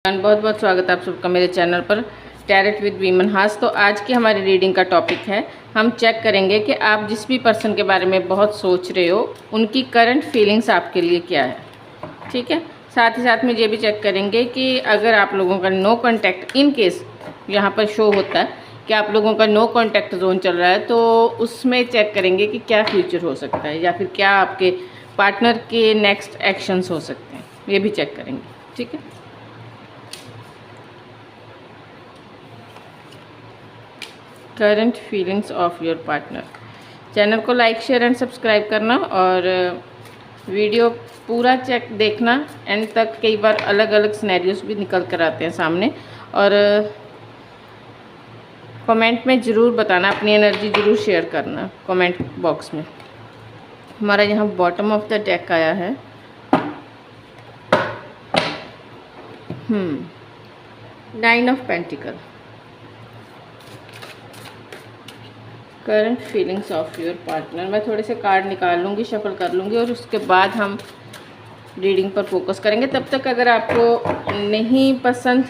बहुत बहुत स्वागत है आप सबका मेरे चैनल पर टैरेट विद वीमन हास। तो आज की हमारी रीडिंग का टॉपिक है, हम चेक करेंगे कि आप जिस भी पर्सन के बारे में बहुत सोच रहे हो उनकी करंट फीलिंग्स आपके लिए क्या है। ठीक है, साथ ही साथ में ये भी चेक करेंगे कि अगर आप लोगों का नो कॉन्टैक्ट, इन केस यहाँ पर शो होता है कि आप लोगों का नो कॉन्टैक्ट जोन चल रहा है, तो उसमें चेक करेंगे कि क्या फ्यूचर हो सकता है या फिर क्या आपके पार्टनर के नेक्स्ट एक्शंस हो सकते हैं, ये भी चेक करेंगे। ठीक है, current feelings of your partner. Channel को लाइक शेयर एंड सब्सक्राइब करना और वीडियो पूरा चेक देखना एंड तक। कई बार अलग अलग सिनेरियोस भी निकल कर आते हैं सामने, और कमेंट में ज़रूर बताना, अपनी एनर्जी ज़रूर शेयर करना कमेंट बॉक्स में। हमारा यहाँ बॉटम ऑफ द डेक आया है। Nine of pentacle, current feelings of your partner. मैं थोड़े से कार्ड निकाल लूँगी, शफल कर लूँगी और उसके बाद हम रीडिंग पर फोकस करेंगे। तब तक अगर आपको नहीं पसंद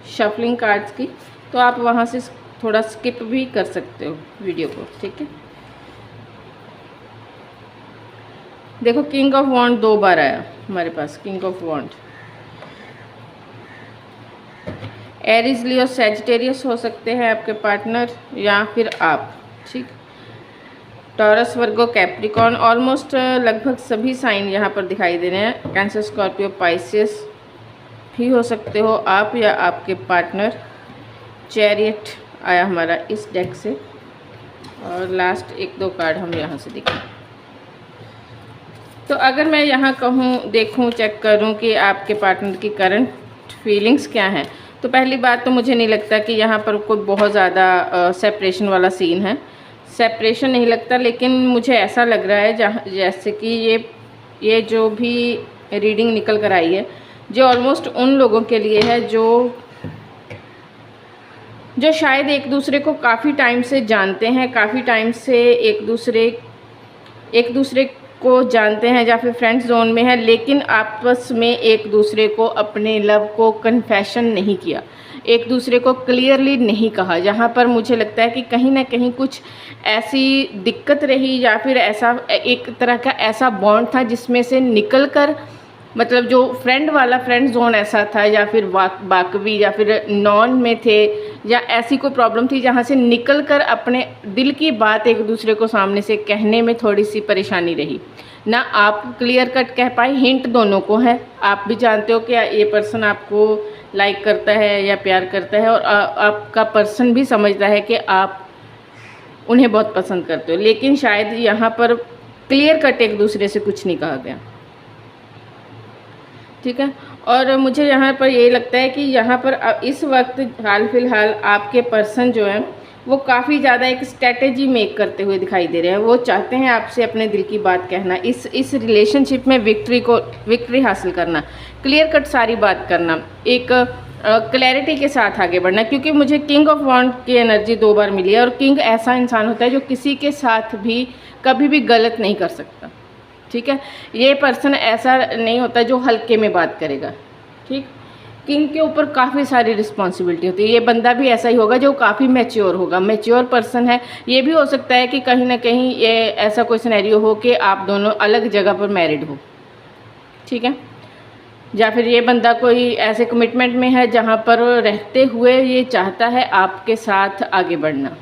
शफलिंग कार्ड्स की तो आप वहाँ से थोड़ा स्किप भी कर सकते हो वीडियो को। ठीक है, देखो किंग ऑफ वॉन्ड 2 बार आया हमारे पास। King of wand, Aries Leo Sagittarius हो सकते हैं आपके पार्टनर या फिर आप। ठीक, टॉरस वर्गो कैप्रिकॉर्न, ऑलमोस्ट लगभग सभी साइन यहाँ पर दिखाई दे रहे हैं। कैंसर स्कॉर्पियो पाइसेस भी हो सकते हो आप या आपके पार्टनर। चैरियट आया हमारा इस डेक से, और लास्ट 1-2 कार्ड हम यहाँ से दिखाएं। तो अगर मैं यहाँ देखूँ चेक करूँ कि आपके पार्टनर की करंट फीलिंग्स क्या हैं, तो पहली बात तो मुझे नहीं लगता कि यहाँ पर कोई बहुत ज़्यादा सेपरेशन वाला सीन है। सेपरेशन नहीं लगता, लेकिन मुझे ऐसा लग रहा है जैसे कि ये जो भी रीडिंग निकल कर आई है, जो ऑलमोस्ट उन लोगों के लिए है जो शायद एक दूसरे को काफ़ी टाइम से जानते हैं, काफ़ी टाइम से एक दूसरे को जानते हैं या फिर फ्रेंड जोन में है, लेकिन आपस में एक दूसरे को अपने लव को कन्फेशन नहीं किया, एक दूसरे को क्लियरली नहीं कहा। यहाँ पर मुझे लगता है कि कहीं ना कहीं कुछ ऐसी दिक्कत रही या फिर ऐसा एक तरह का ऐसा बॉन्ड था जिसमें से निकल कर, मतलब जो फ्रेंड वाला फ्रेंड जोन ऐसा था या फिर बाकवी या फिर नॉन में थे, या ऐसी कोई प्रॉब्लम थी जहाँ से निकल कर अपने दिल की बात एक दूसरे को सामने से कहने में थोड़ी सी परेशानी रही ना। आप क्लियर कट कह पाए, हिंट दोनों को है। आप भी जानते हो कि ये पर्सन आपको लाइक करता है या प्यार करता है, और आपका पर्सन भी समझता है कि आप उन्हें बहुत पसंद करते हो, लेकिन शायद यहाँ पर क्लियर कट एक दूसरे से कुछ नहीं कहा गया। ठीक है, और मुझे यहाँ पर ये लगता है कि यहाँ पर इस वक्त हाल फिलहाल आपके पर्सन जो हैं वो काफ़ी ज़्यादा एक स्ट्रेटेजी मेक करते हुए दिखाई दे रहे हैं। वो चाहते हैं आपसे अपने दिल की बात कहना, इस रिलेशनशिप में विक्ट्री हासिल करना, क्लियर कट सारी बात करना, एक क्लैरिटी के साथ आगे बढ़ना। क्योंकि मुझे किंग ऑफ वॉन्ड की एनर्जी 2 बार मिली है, और किंग ऐसा इंसान होता है जो किसी के साथ भी कभी भी गलत नहीं कर सकता। ठीक है, ये पर्सन ऐसा नहीं होता जो हल्के में बात करेगा। ठीक, किंग के ऊपर काफ़ी सारी रिस्पॉन्सिबिलिटी होती है। ये बंदा भी ऐसा ही होगा जो काफ़ी मैच्योर होगा, मैच्योर पर्सन है। ये भी हो सकता है कि कहीं ना कहीं ये ऐसा कोई सिनेरियो हो कि आप दोनों अलग जगह पर मैरिड हो। ठीक है, या फिर ये बंदा कोई ऐसे कमिटमेंट में है जहाँ पर रहते हुए ये चाहता है आपके साथ आगे बढ़ना।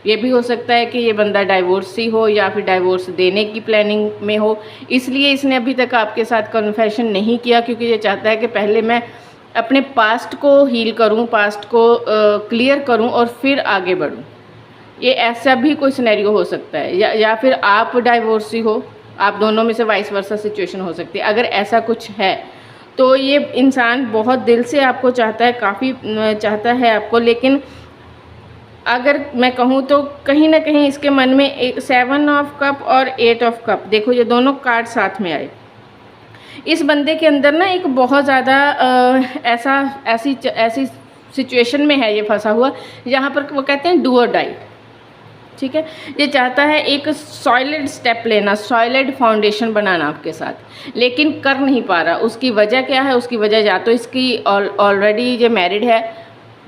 ये भी हो सकता है कि ये बंदा डाइवोर्सी हो या फिर डाइवोर्स देने की प्लानिंग में हो, इसलिए इसने अभी तक आपके साथ कन्फेशन नहीं किया, क्योंकि ये चाहता है कि पहले मैं अपने पास्ट को हील करूं, पास्ट को क्लियर करूं और फिर आगे बढ़ूं। ये ऐसा भी कोई सिनेरियो हो सकता है, या फिर आप डाइवोर्सी हो, आप दोनों में से वाइस वर्सा सिचुएशन हो सकती है। अगर ऐसा कुछ है तो ये इंसान बहुत दिल से आपको चाहता है, काफ़ी चाहता है आपको, लेकिन अगर मैं कहूँ तो कहीं ना कहीं इसके मन में 7 ऑफ कप और 8 ऑफ कप, देखो ये दोनों कार्ड साथ में आए। इस बंदे के अंदर ना एक बहुत ज़्यादा ऐसी सिचुएशन में है ये फंसा हुआ, जहाँ पर वो कहते हैं डू और डाई। ठीक है। ये चाहता है एक सॉलिड स्टेप लेना, सॉलिड फाउंडेशन बनाना आपके साथ, लेकिन कर नहीं पा रहा। उसकी वजह क्या है? उसकी वजह या तो इसकी ऑलरेडी ये मैरिड है,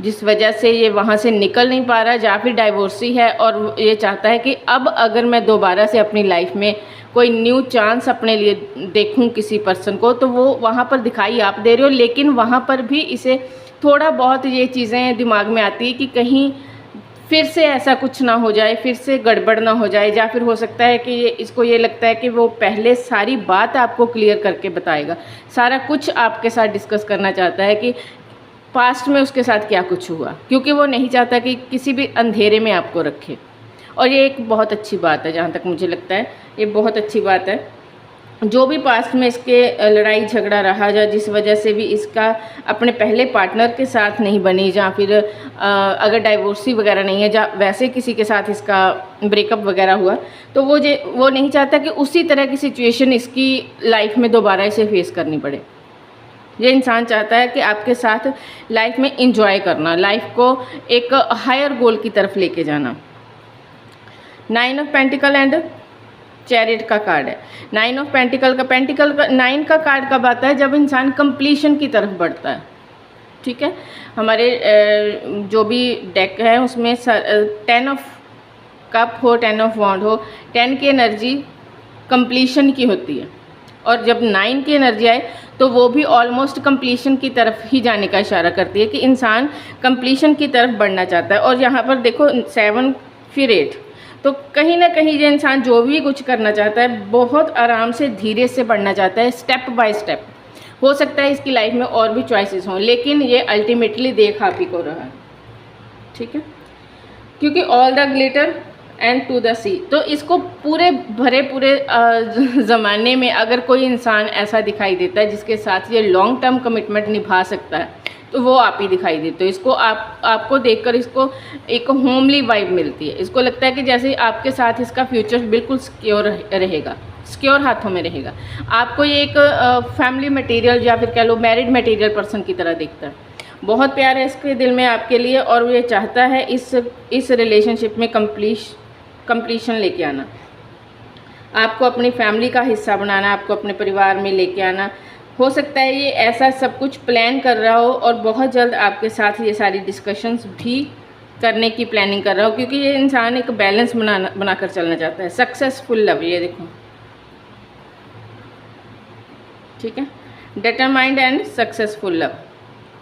जिस वजह से ये वहाँ से निकल नहीं पा रहा, या फिर डाइवोर्सी है, और ये चाहता है कि अब अगर मैं दोबारा से अपनी लाइफ में कोई न्यू चांस अपने लिए देखूं किसी पर्सन को, तो वो वहाँ पर दिखाई आप दे रहे हो, लेकिन वहाँ पर भी इसे थोड़ा बहुत ये चीज़ें दिमाग में आती है कि कहीं फिर से ऐसा कुछ ना हो जाए, फिर से गड़बड़ ना हो जाए, या फिर हो सकता है कि इसको ये लगता है कि वो पहले सारी बात आपको क्लियर करके बताएगा, सारा कुछ आपके साथ डिस्कस करना चाहता है कि पास्ट में उसके साथ क्या कुछ हुआ, क्योंकि वो नहीं चाहता कि किसी भी अंधेरे में आपको रखे। और ये एक बहुत अच्छी बात है, जहाँ तक मुझे लगता है ये बहुत अच्छी बात है। जो भी पास्ट में इसके लड़ाई झगड़ा रहा, या जिस वजह से भी इसका अपने पहले पार्टनर के साथ नहीं बनी, या फिर अगर डाइवोर्सी वगैरह नहीं है, या वैसे किसी के साथ इसका ब्रेकअप वगैरह हुआ, तो वो नहीं चाहता कि उसी तरह की सिचुएशन इसकी लाइफ में दोबारा इसे फेस करनी पड़े। ये इंसान चाहता है कि आपके साथ लाइफ में इंजॉय करना, लाइफ को एक हायर गोल की तरफ लेके जाना। 9 ऑफ पेंटिकल एंड चैरिट का कार्ड है। 9 ऑफ पेंटिकल का 9 का कार्ड कब आता है? जब इंसान कंप्लीशन की तरफ बढ़ता है। ठीक है, हमारे जो भी डेक है उसमें 10 ऑफ कप हो, 10 ऑफ वॉन्ड हो, 10 की एनर्जी कंप्लीशन की होती है, और जब 9 की एनर्जी आए तो वो भी ऑलमोस्ट कंप्लीशन की तरफ ही जाने का इशारा करती है कि इंसान कंप्लीशन की तरफ बढ़ना चाहता है। और यहाँ पर देखो 7 फिर 8, तो कहीं ना कहीं ये इंसान जो भी कुछ करना चाहता है बहुत आराम से धीरे से बढ़ना चाहता है, स्टेप बाय स्टेप। हो सकता है इसकी लाइफ में और भी चॉइसेस हों, लेकिन ये अल्टीमेटली देख आप ही को रहा है। ठीक है, क्योंकि all the glitter and to the sea, तो इसको पूरे भरे पूरे ज़माने में अगर कोई इंसान ऐसा दिखाई देता है जिसके साथ ये लॉन्ग टर्म कमिटमेंट निभा सकता है, तो वो आप ही दिखाई देते हो। इसको आपको देखकर इसको एक होमली वाइब मिलती है। इसको लगता है कि जैसे आपके साथ इसका फ्यूचर बिल्कुल सिक्योर रहेगा, सिक्योर हाथों में रहेगा। आपको ये एक फैमिली मटेरियल या फिर कह लो मैरिड मटेरियल पर्सन की तरह दिखता है। बहुत प्यार है इसके दिल में आपके लिए, और ये चाहता है इस रिलेशनशिप में कंप्लीशन लेके आना, आपको अपनी फैमिली का हिस्सा बनाना, आपको अपने परिवार में लेके आना। हो सकता है ये ऐसा सब कुछ प्लान कर रहा हो, और बहुत जल्द आपके साथ ये सारी डिस्कशंस भी करने की प्लानिंग कर रहा हो, क्योंकि ये इंसान एक बैलेंस बनाकर चलना चाहता है। सक्सेसफुल लव, ये देखो, ठीक है, डिटरमाइंड एंड सक्सेसफुल लव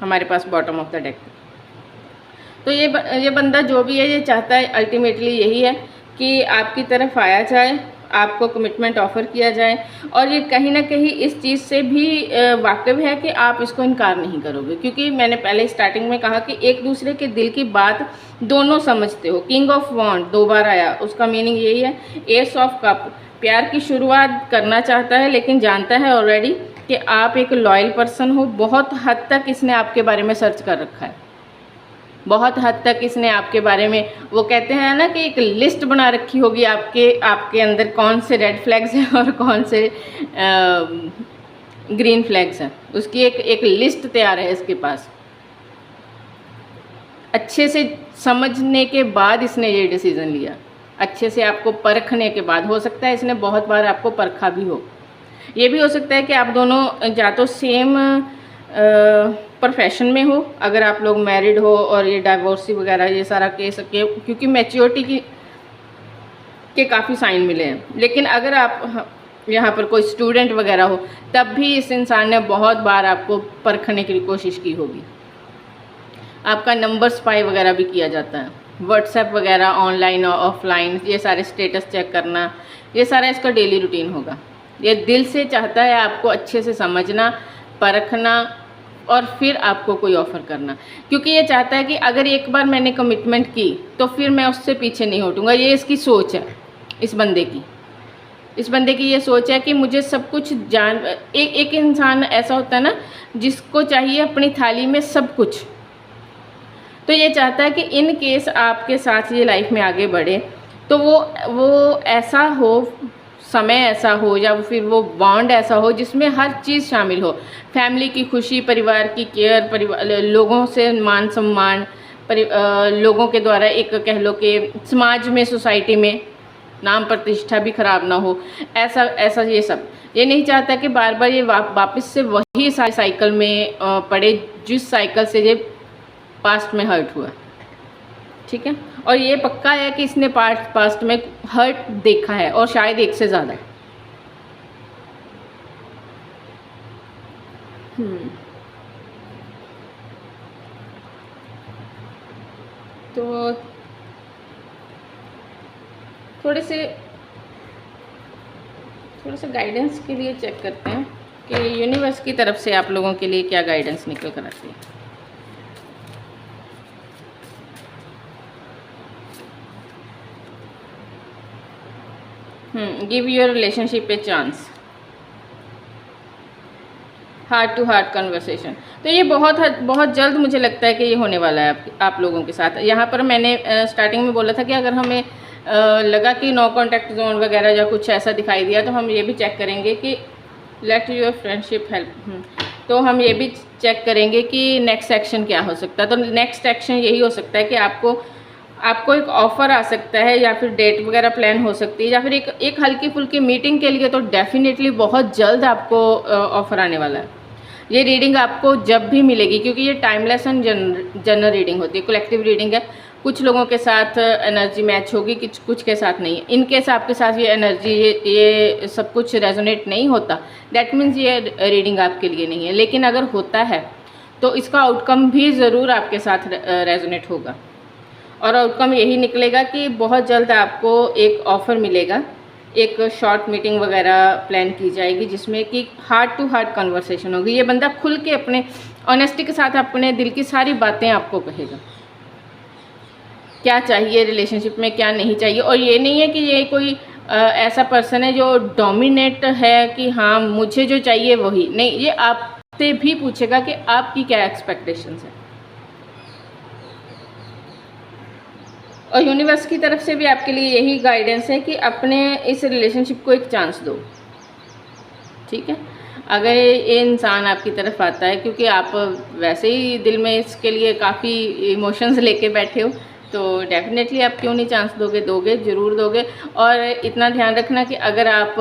हमारे पास बॉटम ऑफ द डेक। तो ये बंदा जो भी है ये चाहता है अल्टीमेटली यही है कि आपकी तरफ आया जाए, आपको कमिटमेंट ऑफ़र किया जाए, और ये कहीं ना कहीं इस चीज़ से भी वाकिफ़ है कि आप इसको इनकार नहीं करोगे, क्योंकि मैंने पहले स्टार्टिंग में कहा कि एक दूसरे के दिल की बात दोनों समझते हो। किंग ऑफ वॉन्ड 2 बार आया, उसका मीनिंग यही है। एस ऑफ कप, प्यार की शुरुआत करना चाहता है, लेकिन जानता है ऑलरेडी कि आप एक लॉयल पर्सन हो। बहुत हद तक इसने आपके बारे में सर्च कर रखा है, बहुत हद तक इसने आपके बारे में, वो कहते हैं ना कि एक लिस्ट बना रखी होगी आपके अंदर कौन से रेड फ्लैग्स हैं और कौन से ग्रीन फ्लैग्स हैं, उसकी एक लिस्ट तैयार है इसके पास। अच्छे से समझने के बाद इसने ये डिसीज़न लिया, अच्छे से आपको परखने के बाद। हो सकता है इसने बहुत बार आपको परखा भी हो। ये भी हो सकता है कि आप दोनों या तो सेम प्रोफेशन में हो, अगर आप लोग मैरिड हो, और ये डाइवोर्सी वगैरह ये सारा केस क्योंकि मैच्योरिटी के काफ़ी साइन मिले हैं। लेकिन अगर आप यहाँ पर कोई स्टूडेंट वगैरह हो, तब भी इस इंसान ने बहुत बार आपको परखने की कोशिश की होगी। आपका नंबर स्पाई वगैरह भी किया जाता है, व्हाट्सएप वगैरह, ऑनलाइन और ऑफलाइन, ये सारे स्टेटस चेक करना, ये सारा इसका डेली रूटीन होगा। ये दिल से चाहता है आपको अच्छे से समझना, परखना, और फिर आपको कोई ऑफ़र करना, क्योंकि ये चाहता है कि अगर एक बार मैंने कमिटमेंट की तो फिर मैं उससे पीछे नहीं हटूँगा। ये इसकी सोच है इस बंदे की ये सोच है कि मुझे सब कुछ एक इंसान ऐसा होता है ना जिसको चाहिए अपनी थाली में सब कुछ। तो ये चाहता है कि इन केस आपके साथ ये लाइफ में आगे बढ़े तो वो ऐसा हो, समय ऐसा हो, या फिर वो बॉन्ड ऐसा हो जिसमें हर चीज़ शामिल हो। फैमिली की खुशी, परिवार की केयर, लोगों से मान सम्मान, लोगों के द्वारा एक कह लो कि समाज में, सोसाइटी में नाम प्रतिष्ठा भी ख़राब ना हो, ऐसा ये सब ये नहीं चाहता कि बार बार ये वापस से वही साइकिल में पड़े जिस साइकिल से ये पास्ट में हर्ट हुआ। ठीक है, और ये पक्का है कि इसने पास्ट में हर्ट देखा है और शायद एक से ज़्यादा। तो थोड़े से गाइडेंस के लिए चेक करते हैं कि यूनिवर्स की तरफ से आप लोगों के लिए क्या गाइडेंस निकल कर आती है। Give your relationship a chance, heart to heart conversation. तो ये बहुत जल्द मुझे लगता है कि ये होने वाला है आप लोगों के साथ। यहाँ पर मैंने स्टार्टिंग में बोला था कि अगर हमें लगा कि नो कॉन्टैक्ट जोन वगैरह या कुछ ऐसा दिखाई दिया तो हम ये भी चेक करेंगे कि लेट योर फ्रेंडशिप हेल्प। तो हम ये भी चेक करेंगे कि नेक्स्ट एक्शन क्या हो सकता है। तो नेक्स्ट एक्शन यही हो सकता है कि आपको एक ऑफ़र आ सकता है या फिर डेट वगैरह प्लान हो सकती है या फिर एक हल्की फुल्की मीटिंग के लिए तो डेफिनेटली बहुत जल्द आपको ऑफ़र आने वाला है। ये रीडिंग आपको जब भी मिलेगी, क्योंकि ये टाइमलेस एंड जनरल रीडिंग होती है, कलेक्टिव रीडिंग है। कुछ लोगों के साथ एनर्जी मैच होगी, कुछ के साथ नहीं। इन केस आपके साथ ये एनर्जी ये सब कुछ रेजोनेट नहीं होता, दैट मीन्स ये रीडिंग आपके लिए नहीं है। लेकिन अगर होता है तो इसका आउटकम भी ज़रूर आपके साथ रेजोनेट होगा और आउटकम यही निकलेगा कि बहुत जल्द आपको एक ऑफ़र मिलेगा, एक शॉर्ट मीटिंग वगैरह प्लान की जाएगी जिसमें कि हार्ट टू हार्ट कन्वर्सेशन होगी। ये बंदा खुल के अपने ऑनेस्टी के साथ अपने दिल की सारी बातें आपको कहेगा, क्या चाहिए रिलेशनशिप में, क्या नहीं चाहिए। और ये नहीं है कि ये कोई ऐसा पर्सन है जो डोमिनेट है कि हाँ मुझे जो चाहिए वही नहीं, ये आपसे भी पूछेगा कि आपकी क्या एक्सपेक्टेशंस है। और यूनिवर्स की तरफ से भी आपके लिए यही गाइडेंस है कि अपने इस रिलेशनशिप को एक चांस दो। ठीक है, अगर ये इंसान आपकी तरफ आता है, क्योंकि आप वैसे ही दिल में इसके लिए काफ़ी इमोशंस लेके बैठे हो, तो डेफिनेटली आप क्यों नहीं चांस दोगे, ज़रूर दोगे। और इतना ध्यान रखना कि अगर आप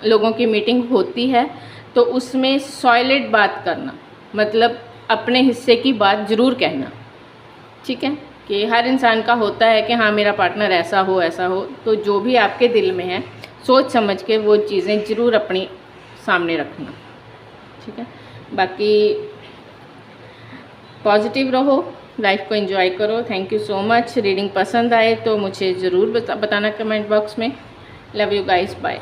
लोगों की मीटिंग होती है तो उसमें सॉलिड बात करना, मतलब अपने हिस्से की बात ज़रूर कहना। ठीक है, कि हर इंसान का होता है कि हाँ मेरा पार्टनर ऐसा हो, तो जो भी आपके दिल में है सोच समझ के वो चीज़ें ज़रूर अपनी सामने रखना। ठीक है, बाकी पॉजिटिव रहो, लाइफ को एंजॉय करो। Thank you so much. Reading पसंद आए तो मुझे ज़रूर बताना कमेंट बॉक्स में। Love you guys, bye.